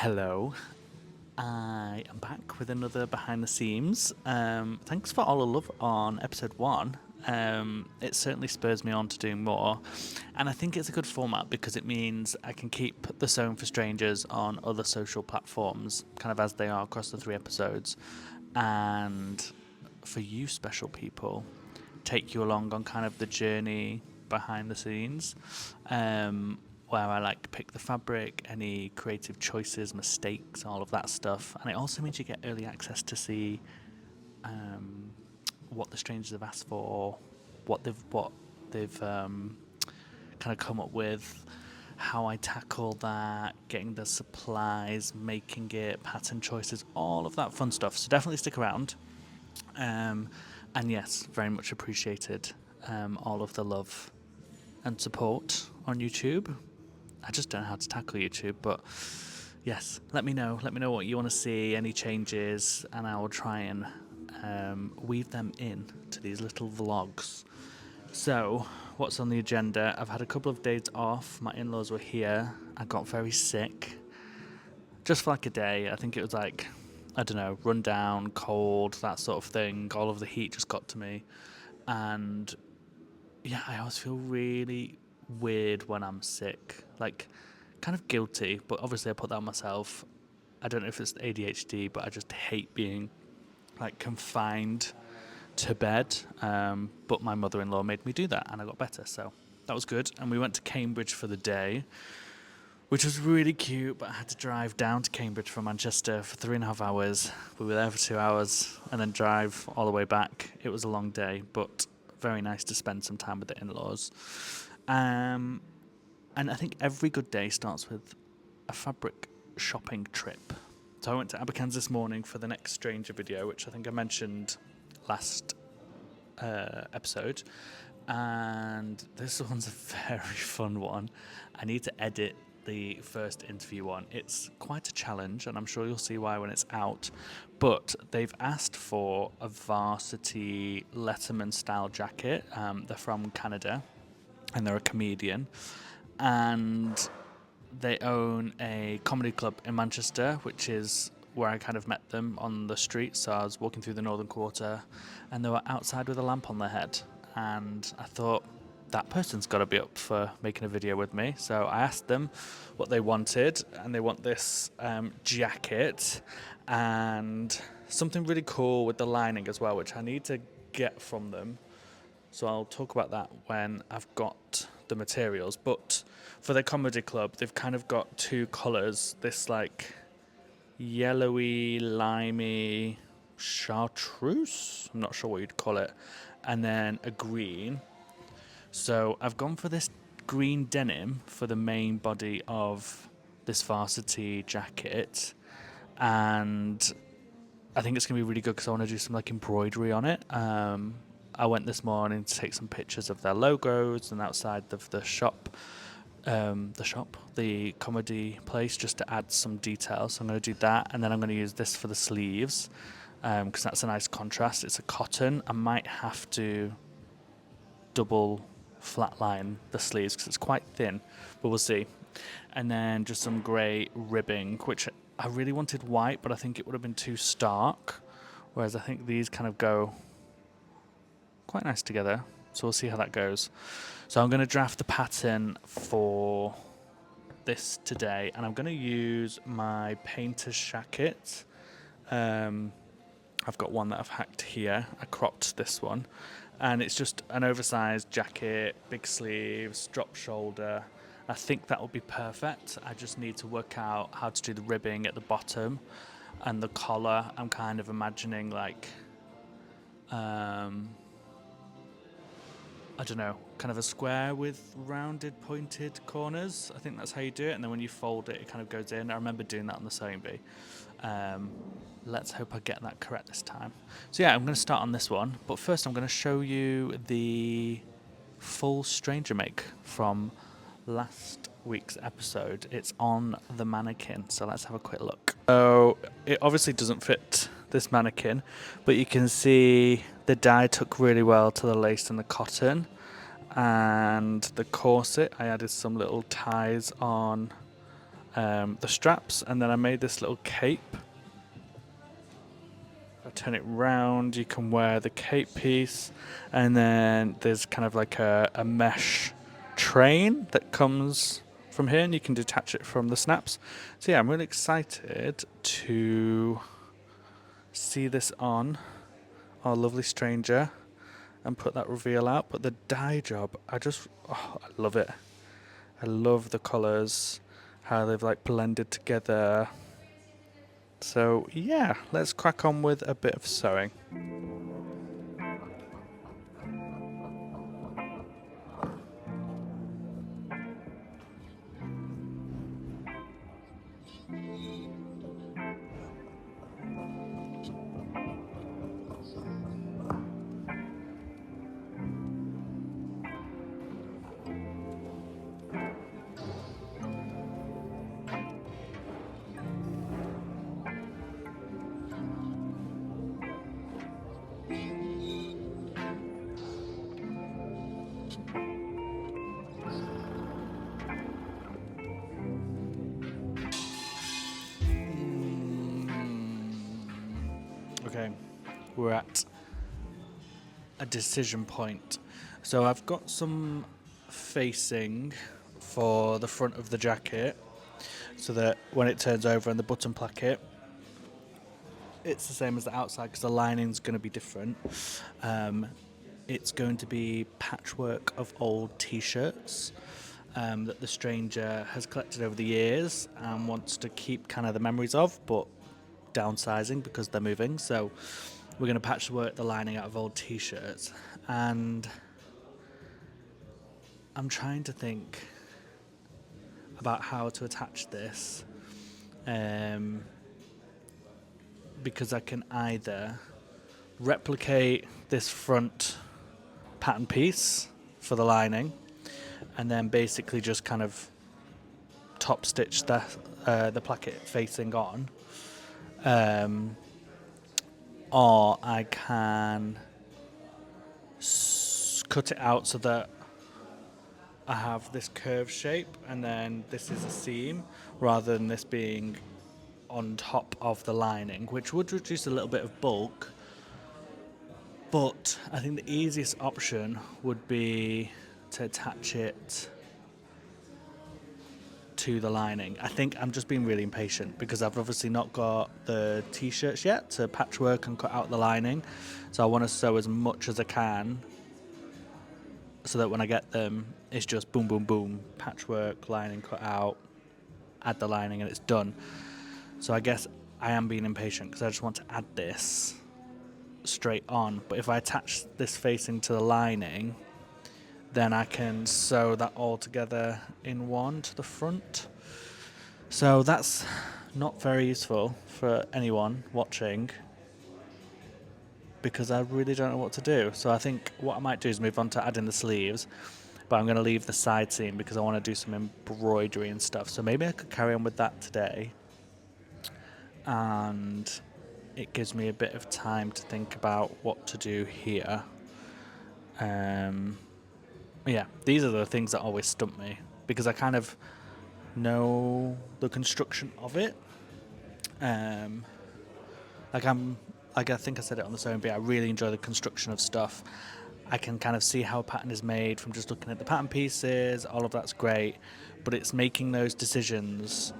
Hello, I am back with another behind the scenes. Thanks for all the love on episode 1. It certainly spurs me on to doing more, and I think it's a good format because it means I can keep the Sewn for Strangers on other social platforms, kind of as they are across the 3 episodes, and for you special people, take you along on kind of the journey behind the scenes. Where I pick the fabric, any creative choices, mistakes, all of that stuff. And it also means you get early access to see what the strangers have asked for, what they've kind of come up with, how I tackle that, getting the supplies, making it, pattern choices, all of that fun stuff. So definitely stick around. And yes, very much appreciated all of the love and support on YouTube. I just don't know how to tackle YouTube, but yes, let me know. Let me know what you want to see, any changes, and I will try and weave them in to these little vlogs. So, what's on the agenda? I've had a couple of days off. My in-laws were here. I got very sick. Just for a day. I think it was I don't know, run down, cold, that sort of thing. All of the heat just got to me. And yeah, I always feel really weird when I'm sick. Kind of guilty, but obviously I put that on myself. I don't know if it's ADHD, but I just hate being confined to bed. But my mother-in-law made me do that, and I got better, so that was good. And we went to Cambridge for the day, which was really cute, but I had to drive down to Cambridge from Manchester for 3.5 hours. We were there for 2 hours, and then drive all the way back. It was a long day, but very nice to spend some time with the in-laws. And I think every good day starts with a fabric shopping trip. So I went to Abercans this morning for the next Stranger video, which I think I mentioned last episode. And this one's a very fun one. I need to edit the first interview one. It's quite a challenge, and I'm sure you'll see why when it's out. But they've asked for a varsity Letterman style jacket. They're from Canada, and they're a comedian. And they own a comedy club in Manchester, which is where I kind of met them on the street. So I was walking through the Northern Quarter, and they were outside with a lamp on their head. And I thought, that person's got to be up for making a video with me. So I asked them what they wanted, and they want this jacket and something really cool with the lining as well, which I need to get from them. So I'll talk about that when I've got the materials. But for their comedy club, they've kind of got 2 colours. This yellowy, limey chartreuse. I'm not sure what you'd call it. And then a green. So I've gone for this green denim for the main body of this varsity jacket. And I think it's going to be really good because I want to do some embroidery on it. I went this morning to take some pictures of their logos and outside of the shop, the comedy place, just to add some details. So I'm going to do that, and then I'm going to use this for the sleeves because that's a nice contrast. It's a cotton. I might have to double flatline the sleeves because it's quite thin, but we'll see. And then just some grey ribbing, which I really wanted white, but I think it would have been too stark, whereas I think these kind of go quite nice together, so we'll see how that goes. So I'm going to draft the pattern for this today, and I'm going to use my painter's jacket. I've got one that I've hacked here. I cropped this one, and it's just an oversized jacket, big sleeves, drop shoulder. I think that will be perfect. I just need to work out how to do the ribbing at the bottom and the collar. I'm kind of imagining I don't know, kind of a square with rounded, pointed corners. I think that's how you do it. And then when you fold it, it kind of goes in. I remember doing that on the sewing bee. Let's hope I get that correct this time. So yeah, I'm going to start on this one. But first I'm going to show you the full Stranger make from last week's episode. It's on the mannequin. So let's have a quick look. So it obviously doesn't fit this mannequin, but you can see the dye took really well to the lace and the cotton, and the corset I added some little ties on the straps, and then I made this little cape. I turn it round, you can wear the cape piece, and then there's kind of like a mesh train that comes from here, and you can detach it from the snaps. So yeah, I'm really excited to see this on our lovely stranger and put that reveal out. But the dye job, I love it. I love the colours, how they've like blended together. So yeah, let's crack on with a bit of sewing. Okay, we're at a decision point. So I've got some facing for the front of the jacket so that when it turns over and the button placket, it's the same as the outside because the lining's going to be different. It's going to be patchwork of old t-shirts that the stranger has collected over the years and wants to keep kind of the memories of, but downsizing because they're moving. So we're going to patchwork the lining out of old t-shirts, and I'm trying to think about how to attach this, because I can either replicate this front pattern piece for the lining and then basically just kind of top stitch the placket facing on, or I can cut it out so that I have this curved shape and then this is a seam rather than this being on top of the lining, which would reduce a little bit of bulk. But I think the easiest option would be to attach it to the lining. I think I'm just being really impatient because I've obviously not got the t-shirts yet to patchwork and cut out the lining. So I want to sew as much as I can so that when I get them, it's just boom, boom, boom, patchwork, lining cut out, add the lining, and it's done. So I guess I am being impatient because I just want to add this straight on. But if I attach this facing to the lining, then I can sew that all together in one to the front. So that's not very useful for anyone watching because I really don't know what to do. So I think what I might do is move on to adding the sleeves, but I'm going to leave the side seam because I want to do some embroidery and stuff. So maybe I could carry on with that today, and it gives me a bit of time to think about what to do here. Yeah, these are the things that always stump me because I kind of know the construction of it. Like I think I said it on the sewing bee, I really enjoy the construction of stuff. I can kind of see how a pattern is made from just looking at the pattern pieces, all of that's great, but it's making those decisions,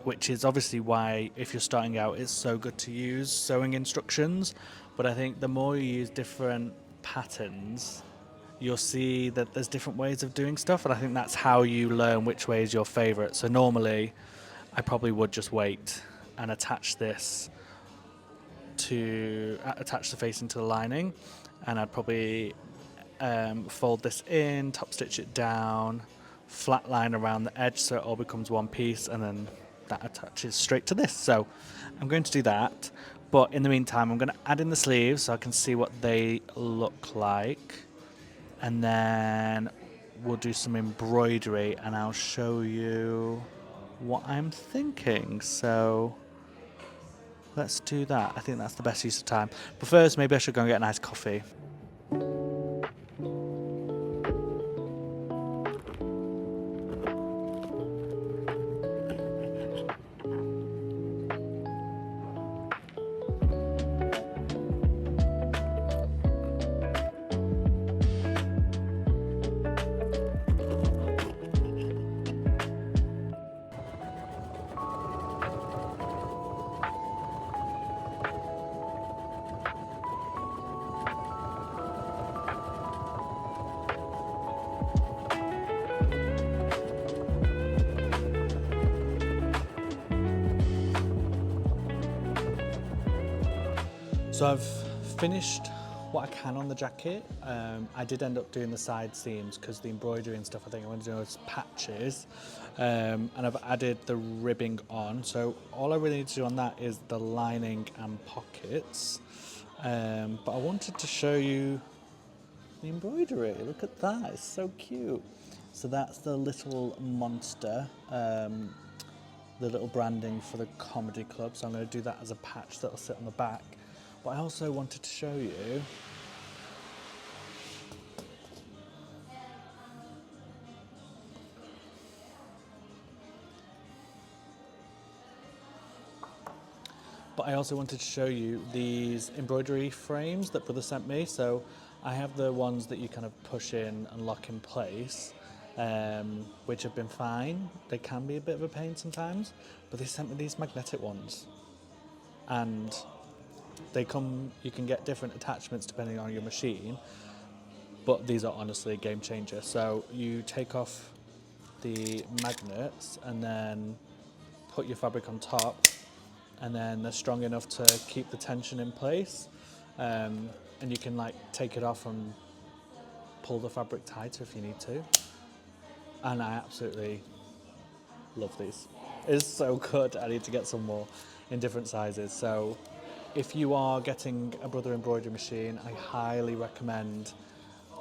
which is obviously why if you're starting out it's so good to use sewing instructions. But I think the more you use different patterns, you'll see that there's different ways of doing stuff, and I think that's how you learn which way is your favourite. So normally I probably would just wait and attach the facing to the lining, and I'd probably fold this in, top stitch it down, flat line around the edge so it all becomes one piece, and then that attaches straight to this. So I'm going to do that, but in the meantime I'm going to add in the sleeves so I can see what they look like, and then we'll do some embroidery and I'll show you what I'm thinking. So let's do that. I think that's the best use of time. But first, maybe I should go and get a nice coffee. So I've finished what I can on the jacket. I did end up doing the side seams because the embroidery and stuff I think I want to do is patches. And I've added the ribbing on. So all I really need to do on that is the lining and pockets. But I wanted to show you the embroidery. Look at that, it's so cute. So that's the little monster, the little branding for the comedy club. So I'm going to do that as a patch that'll sit on the back. But I also wanted to show you these embroidery frames that brother sent me. So I have the ones that you kind of push in and lock in place, which have been fine. They can be a bit of a pain sometimes, but they sent me these magnetic ones. And you can get different attachments depending on your machine, but these are honestly a game changer. So you take off the magnets and then put your fabric on top, and then they're strong enough to keep the tension in place, and you can like take it off and pull the fabric tighter if you need to. And I absolutely love these. It's so good. I need to get some more in different sizes. So if you are getting a brother embroidery machine, I highly recommend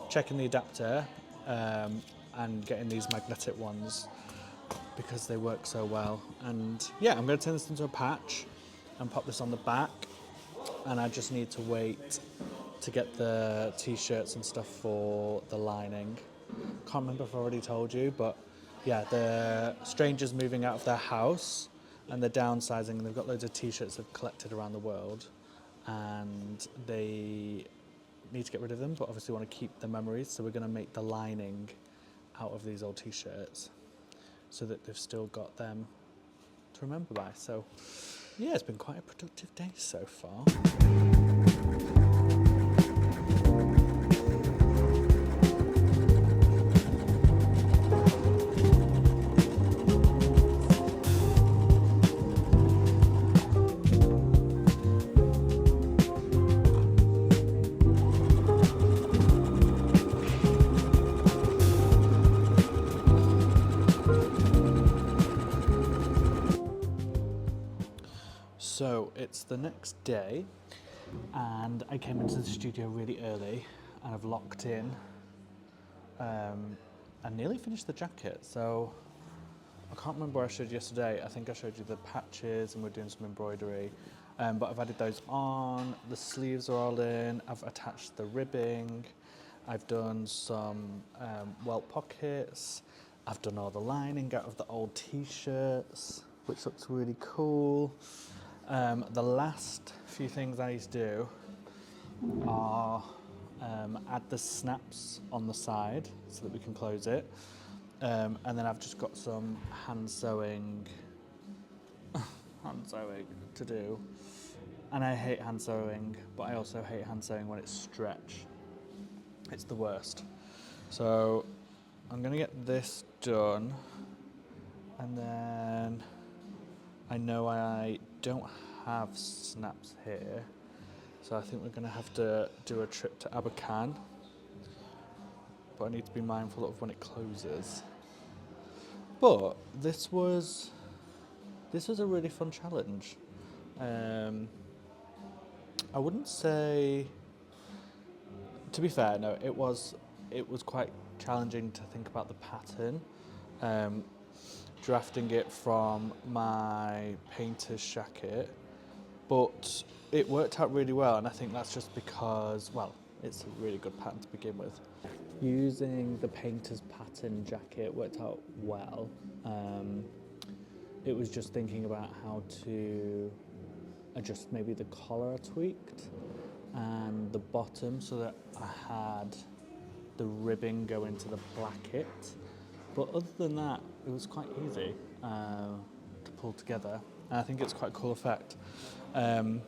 checking the adapter and getting these magnetic ones because they work so well. And yeah, I'm going to turn this into a patch and pop this on the back, and I just need to wait to get the t-shirts and stuff for the lining. Can't remember if I already told you, but yeah, the strangers moving out of their house and they're downsizing. They've got loads of t-shirts they've collected around the world, and they need to get rid of them, but obviously want to keep the memories. So we're going to make the lining out of these old t-shirts so that they've still got them to remember by. So yeah, it's been quite a productive day so far. So it's the next day, and I came into the studio really early, and I've locked in and nearly finished the jacket. So I can't remember what I showed you yesterday. I think I showed you the patches and we're doing some embroidery, but I've added those on. The sleeves are all in. I've attached the ribbing. I've done some welt pockets. I've done all the lining out of the old t-shirts, which looks really cool. The last few things I need to do are add the snaps on the side so that we can close it. And then I've just got some hand sewing to do. And I hate hand sewing, but I also hate hand sewing when it's stretch. It's the worst. So I'm gonna get this done, and then I know I don't have snaps here, so I think we're gonna have to do a trip to Abercan, but I need to be mindful of when it closes. But this was a really fun challenge. I wouldn't say, to be fair, no, it was quite challenging to think about the pattern. Drafting it from my painter's jacket, but it worked out really well, and I think that's just because, well, it's a really good pattern to begin with. Using the painter's pattern jacket worked out well. It was just thinking about how to adjust maybe the collar I tweaked and the bottom so that I had the ribbing go into the placket. But other than that, it was quite easy to pull together, and I think it's quite a cool effect. I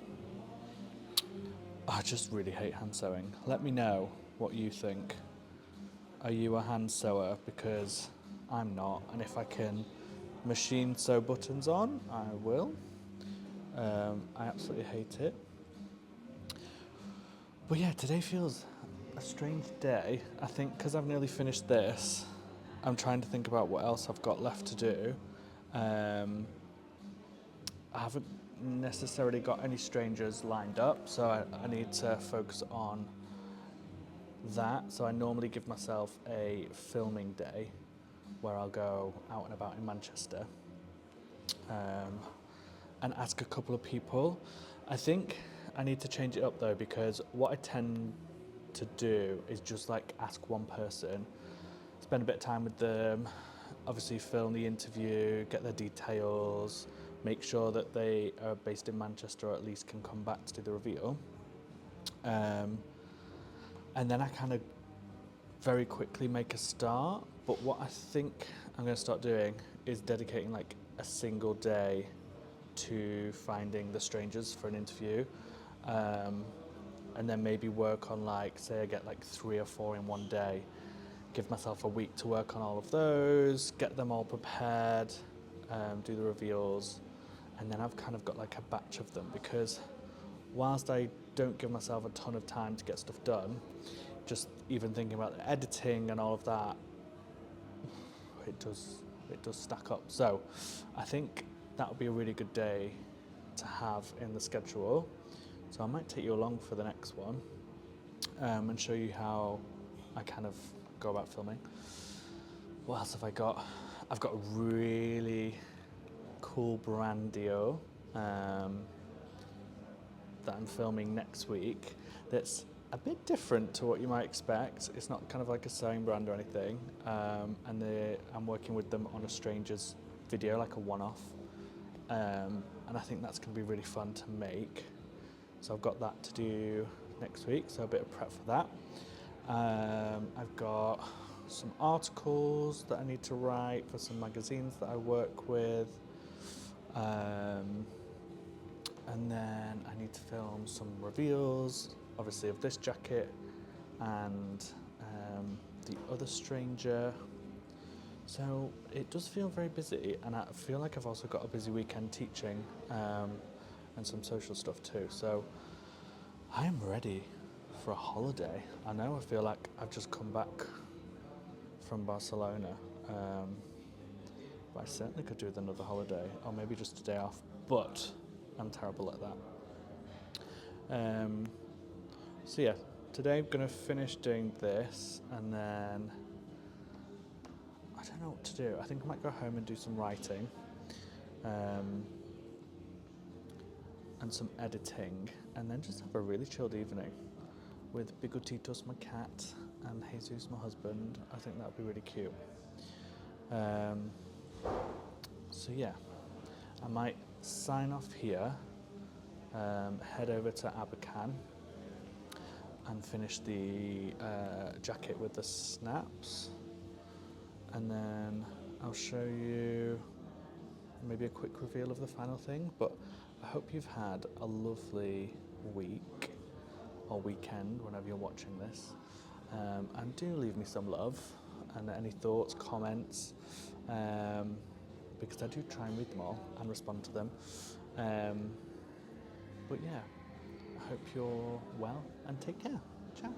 just really hate hand sewing. Let me know what you think. Are you a hand sewer? Because I'm not, and if I can machine sew buttons on, I will. I absolutely hate it. But yeah, today feels a strange day. I think because I've nearly finished this, I'm trying to think about what else I've got left to do. I haven't necessarily got any strangers lined up, so I need to focus on that. So I normally give myself a filming day where I'll go out and about in Manchester and ask a couple of people. I think I need to change it up though, because what I tend to do is just like ask one person, spend a bit of time with them, obviously film the interview, get their details, make sure that they are based in Manchester or at least can come back to do the reveal. And then I kind of very quickly make a start. But what I think I'm going to start doing is dedicating like a single day to finding the strangers for an interview. And then maybe work on like, say I get like 3 or 4 in one day, give myself a week to work on all of those, get them all prepared, do the reveals, and then I've kind of got like a batch of them, because whilst I don't give myself a ton of time to get stuff done, just even thinking about the editing and all of that, it does stack up. So I think that would be a really good day to have in the schedule. So I might take you along for the next one and show you how I kind of go about filming. What else have I got? I've got a really cool brand deal that I'm filming next week that's a bit different to what you might expect. It's not kind of like a sewing brand or anything, and I'm working with them on a stranger's video, like a one-off, and I think that's going to be really fun to make. So I've got that to do next week, so a bit of prep for that. I've got some articles that I need to write for some magazines that I work with. And then I need to film some reveals, obviously of this jacket and the other stranger. So it does feel very busy, and I feel like I've also got a busy weekend teaching and some social stuff too. So I am ready for a holiday. I know I feel like I've just come back from Barcelona, but I certainly could do with another holiday, or maybe just a day off, but I'm terrible at that. So yeah, today I'm going to finish doing this, and then I don't know what to do. I think I might go home and do some writing and some editing, and then just have a really chilled evening with Bigotitos, my cat, and Jesus, my husband. I think that would be really cute. So yeah, I might sign off here, head over to Abercan and finish the jacket with the snaps, and then I'll show you maybe a quick reveal of the final thing. But I hope you've had a lovely week or weekend whenever you're watching this, and do leave me some love and any thoughts, comments, because I do try and read them all and respond to them. But yeah, I hope you're well and take care. Ciao.